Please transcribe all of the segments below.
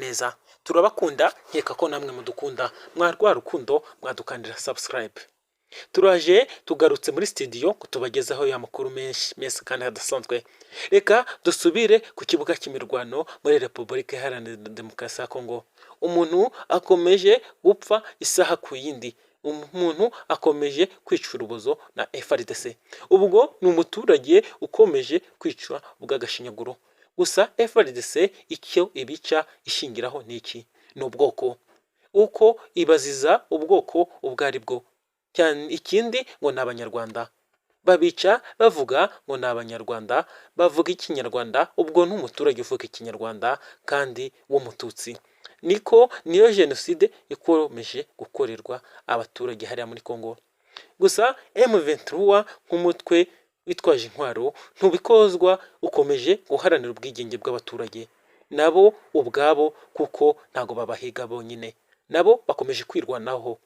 neza, turabakunda nkeka ko namwe mudukunda, mwarwa rukundo mwadukandira subscribe. Turaje tugarutse muri studio kutubagezaho ya makuru menshi kandi hadasanzwe. Reka dusubire ku kibuga cy'imirwano muri Repubulika Iharanira Demokarasi ya Kongo. Umuntu akomeje gupfa isaha ku yindi. Umuntu akomeje kwicwa urubozo na FARDC. Ubwo ni umuturage ukomeje kwicwa ubw'agashinyaguro. Gusa FARDC icyo ibica ishingiraho niki? Ni ubwoko. Uko ibaziza ubwoko ubwo ari bwo. Cyane ikindi ngo ni Abanyarwanda. Babica bavuga ngo ni Abanyarwanda, bavuga Ikinyarwanda, ubwo ni umuturage uvuga Ikinyarwanda kandi w'umututsi. Niyo jenoside ikomeje gukorerwa abaturage hariya muri Kongo. Gusa M23 nk'umutwe witwaje intwaro ntubikozwa, ukomeje guharanira ubwigenge bw'abaturage nabo ubwabo, kuko ntago babahiga bonyine, nabo bakomeje kwirwanaho.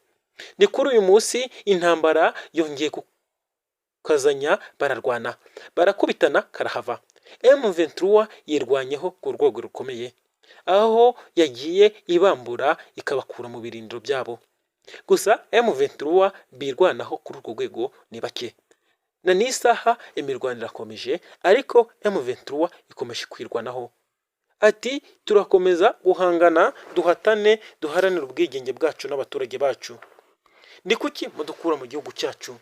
Ni kuri uyu munsi intambara yongeye kukazanya, bararwana barakubitana karahava. M23 yirwanyeho ku rwego rukomeye, aho yagiye ibambura ikabakura mu birindiro byabo. Gusa M23 birwanaho kuri urwo rwego ni bake, na n'isaha imirwano irakomeje, ariko M23 ikomeje kwirwanaho. Ati turakomeza guhangana, duhatane, duharanire ubwigenge bwacu n'abaturage bacu. Ni kuki mudukura mu gihugu cyacu?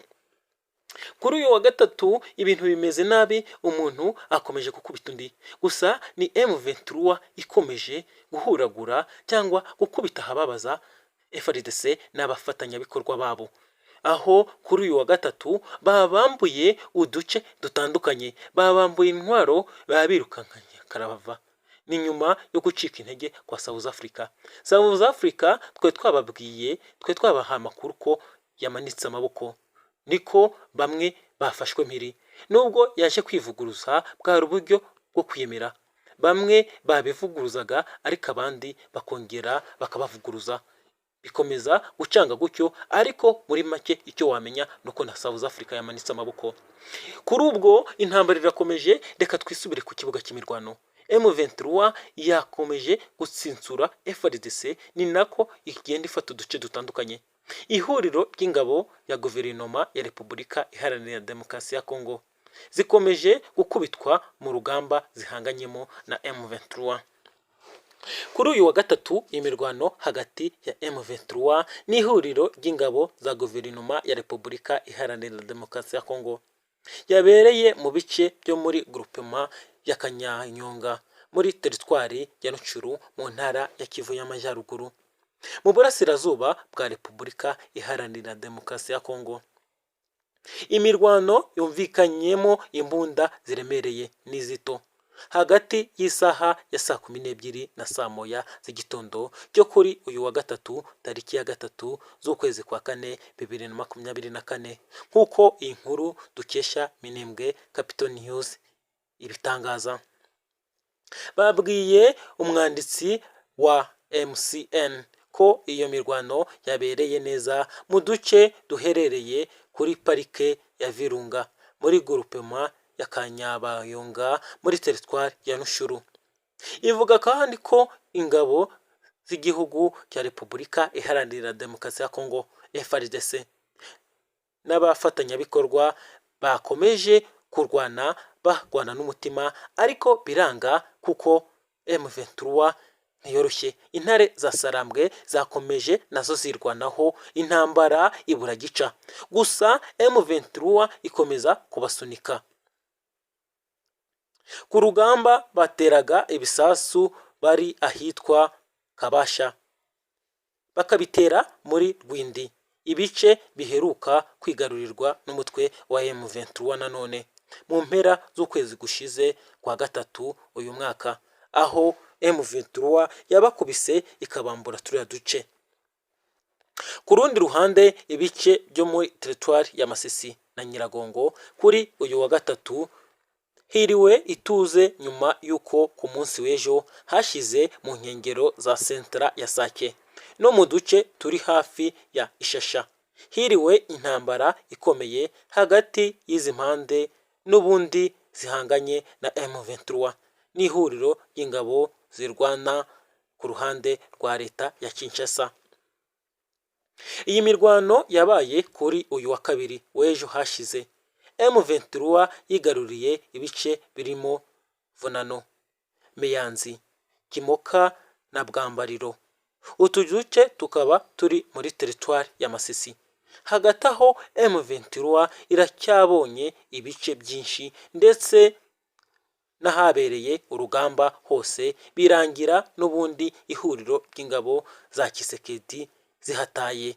Kuri uyu wa gatatu ibintu bimeze nabi, umuntu akomeje gukubita undi. Gusa ni M23 ikomeje guhuragura cyangwa gukubita ahababaza FARDC n'abafatanyabikorwa babo, aho kuri uyu wa gatatu babambuye uduce dutandukanye, babambuye intwaro, babirukankanye karabava. Ni nyuma yo gucika intege kwa South Africa. South Africa twe twabaha amakuru ko yamanitse amaboko, niko bamwe bafashwe mpiri. Nubwo yaje kwivuguruza, bwari uburyo bwo kwiyemera. Bamwe babivuguruzaga ariko abandi bakongera bakabavuguruza, bikomeza gucanga gutyo. Ariko muri make icyo wamenya nuko na South Africa yamanitse amaboko. Kuri ubwo intambara irakomeje. Reka twisubire ku kibuga cy'imirwano. M23 yakomeje gutsinsura FARDC, ni nako igenda ifata uduce dutandukanye. Ihuriro ry'ingabo ya guverinoma ya Repubulika Iharanira Demokarasi ya Kongo zikomeje gukubitwa mu rugamba zihanganyemo na M23. Kuri uyu wa gatatu imirwano hagati ya M23 n'ihuriro ry'ingabo za guverinoma ya Repubulika Iharanira Demokarasi ya Kongo yabereye mu bice byo muri groupement ya Kanyanyonga muri teritwari ya Rucuru mu ntara ya Kivu y'Amajyaruguru mu burasirazuba bwa Repubulika Iharanira Demokarasi ya Kongo. Imirwano yumvikanyemo imbunda ziremereye n'izito hagati y'isaha ya 12:00 na 1:00 z'igitondo cyo kuri uyu wa gatatu tariki ya 3 z'ukwezi kwa 4 2024, nk'uko iyi nkuru dukesha Minembwe Capital News ibitangaza. Babwiye umwanditsi wa MCN ko iyo mirwano yabereye neza mu duce duherereye kuri parike ya Virunga muri groupement ya Kanyabayonga muri teritwari ya Rushuru. Ivuga kandi ko ingabo z'igihugu cya Repubulika Iharanira Demokarasi ya Kongo FARDC n'abafatanyabikorwa bakomeje barwana n'umutima, ariko biranga kuko M23 ntiyoroshye. Intare za Sarambwe zakomeje nazo zirwanaho, intambara ibura gica. Gusa M23 ikomeza kubasunika ku rugamba. Bateraga ibisasu bari ahitwa Kabasha, bakabitera muri Rwindi, ibice biheruka kwigarurirwa n'umutwe wa M23 nanone mu mpera z'ukwezi gushize kwa gatatu uyu mwaka, aho M23 yabakubise ikabambura turiya duce. Ku rundi ruhande ibice byo muri teritwari ya Masisi na Nyiragongo kuri uyu wa gatatu hiriwe ituze, nyuma y'uko ku munsi w'ejo hashize mu nkengero za sentra ya Sake no mu duce turi hafi ya Ishasha hiriwe intambara ikomeye hagati y'izi mpande n'ubundi zihanganye na M23 n'ihuriro y'ingabo zirwana ku ruhande rwa leta ya Kinshasa. Iyi mirwano yabaye kuri uyu wa kabiri w'ejo hashize. M23 yigaruriye ibice birimo Vunano, Meyanzi, Kimoka na Bwambariro. Utu duce tukaba turi muri teritwari ya Masisi. Hagati aho M23 iracyabonye ibice byinshi ndetse n'ahabereye urugamba hose birangira n'ubundi ihuriro ry'ingabo za Kisekedi zihataye,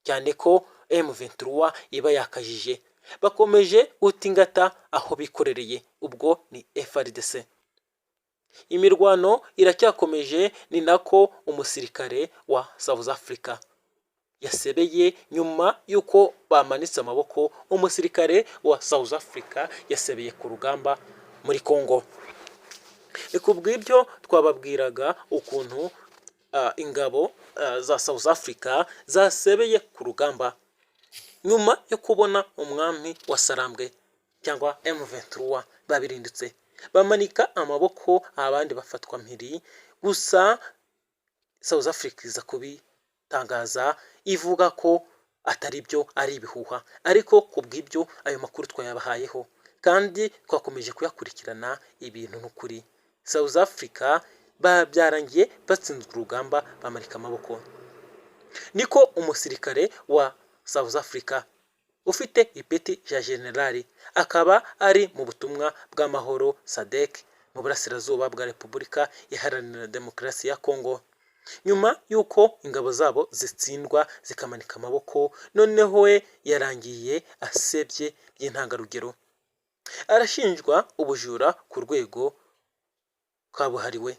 cyane ko M23 iba yakajije. Bakomeje gutingata aho bikorereye, ubwo ni FARDC. Imirwano iracyakomeje, ni nako umusirikare wa South Africa yasebeye nyuma yuko bamanitse amaboko. Umusirikare wa South Africa yasebeye ku rugamba muri Congo. Ni kubw'ibyo twababwiraga ukuntu ingabo za South Africa zasebeye ku rugamba nyuma yo kubona umwami wa Sarambwe cyangwa M23 babirindutse, bamanika amaboko, abandi bafatwa mpiri. Gusa South Africa iza kubitangaza ivuga ko atari byo, ari ibihuha. Ariko kubw'ibyo ayo makuru twayabahayeho kandi twakomeje kuyakurikirana. Ibintu n'ukuri, South Africa byarangiye batsinze urugamba, bamanika amaboko. Niko umusirikare wa South Africa ufite ipeti ya generali, akaba ari mu butumwa bw'amahoro SADC mu burasirazuba bwa Repubulika Iharanira Demokarasi ya Congo, nyuma yuko ingabo zabo zitsindwa zikamanika amaboko, noneho we yarangiye asebye by'intangarugero. Arashinjwa ubujura ku rwego kabuhariwe.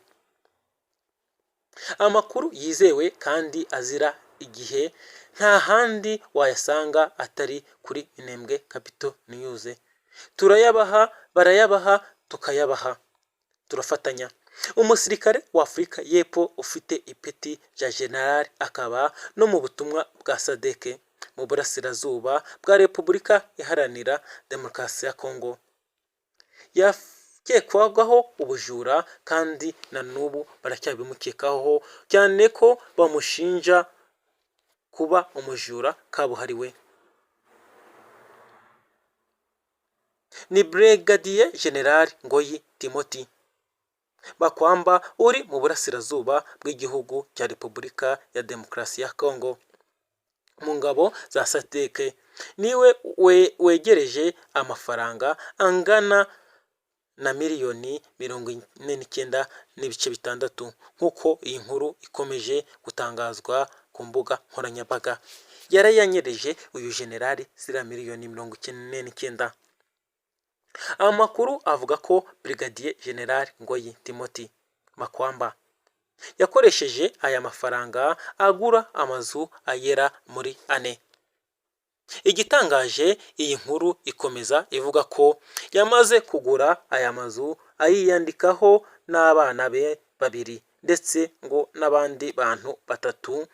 Amakuru yizewe kandi azira igihe nta handi wayasanga atari kuri Minembwe Capital News. Turayabaha, barayabaha, tukayabaha, turafatanya. Umusirikare wa Afurika y'Epfo ufite ipeti rya general akaba no mu butumwa bwa SADC mu burasirazuba bwa Repubulika Iharanira Demokarasi ya Congo yakekwagaho ubujura, kandi na n'ubu baracyabimukekaho, cyane ko bamushinja kuba umujura kabuhariwe. Ni Brigadier General Ngoyi Timothy Bakwamba uri mu burasirazuba bw'igihugu cya Repubulika ya Demokarasi ya Congo mu ngabo za SADC. Niwe wegereje amafaranga angana na miliyoni 49.6 nk'uko iyi nkuru ikomeje gutangazwa ku mbuga nkoranyambaga. Yarayanyereje uyu generali zira miliyoni 99. Amakuru avuga ko Brigadier General Ngoyi Timothy Bakwamba yakoresheje aya mafaranga agura amazu agera muri 4. Igitangaje, iyi nkuru ikomeza ivuga ko yamaze kugura aya mazu ayiyandikaho n'abana be 2 ndetse ngo n'abandi bantu 3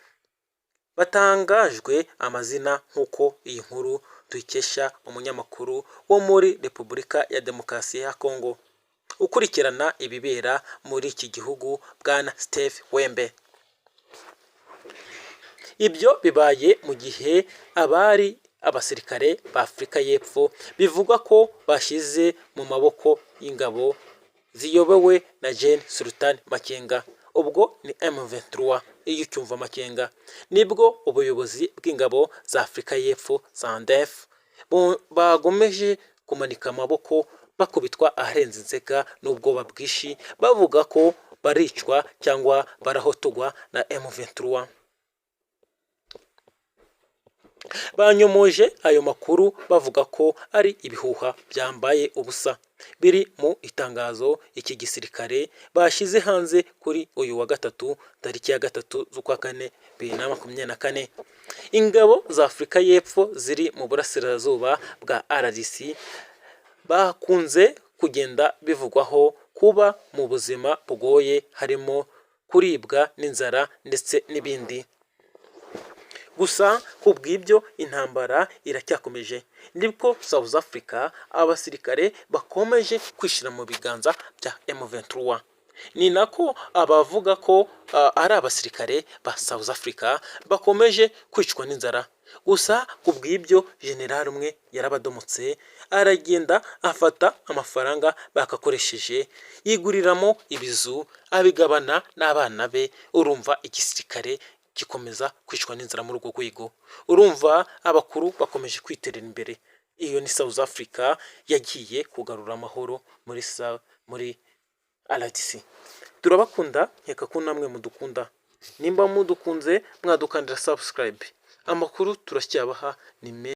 batangajwe amazina, nk'uko iyi nkuru tuyikesha umunyamakuru wo muri Repubulika ya Demokarasi ya Congo ukurikirana ibibera muri iki gihugu, bwana Steve Wembe. Ibyo bibaye mu gihe abasirikare ba Afurika y'Epfo bivugwa ko bashize mu maboko y'ingabo ziyobowe na Gen Sultan Makenga. Ubwo ni M23. Iyo ucyumva Makenga nibwo ubuyobozi bw'ingabo za Afurika y'Epfo SANDF bagomeje kumanika amaboko, bakubitwa aharenze inzega n'ubwoba bwishi, bavuga ko baricwa cyangwa barahotogwa na M23. Banyomoje ayo makuru bavuga ko ari ibihuha byambaye ubusa, biri mu itangazo iki gisirikare bashize hanze kuri uyu wa gatatu, tariki ya 3 z'ukwa 4 2024. Ingabo za Afurika y'Epfo ziri mu burasirazuba bwa RDC bakunze kugenda bivugwaho kuba mu buzima bugoye, harimo kuribwa n'inzara ndetse n'ibindi. Gusa kubw'ibyo intambara iracyakomeje, nibwo South Africa abasirikare bakomeje kwishira mu biganza bya M23. ni nako abavuga ko ari abasirikare ba South Africa bakomeje kwicwa n'inzara. Gusa ku bw'ibyo generali umwe yarabadomotse aragenda afata amafaranga bakakoresheje yiguriramo ibizu abigabana n'abana be. Urumva igisirikare gikomeza kwicwa n'inzara muri urwo rwego, urumva abakuru bakomeje kwiterera imbere. Iyo ni South Africa yagiye kugarura amahoro muri RDC. Turabakunda, nkeka ko namwe mudukunda. Nimba mudukunze mwadukandira subscribe. Amakuru turacyabaha ni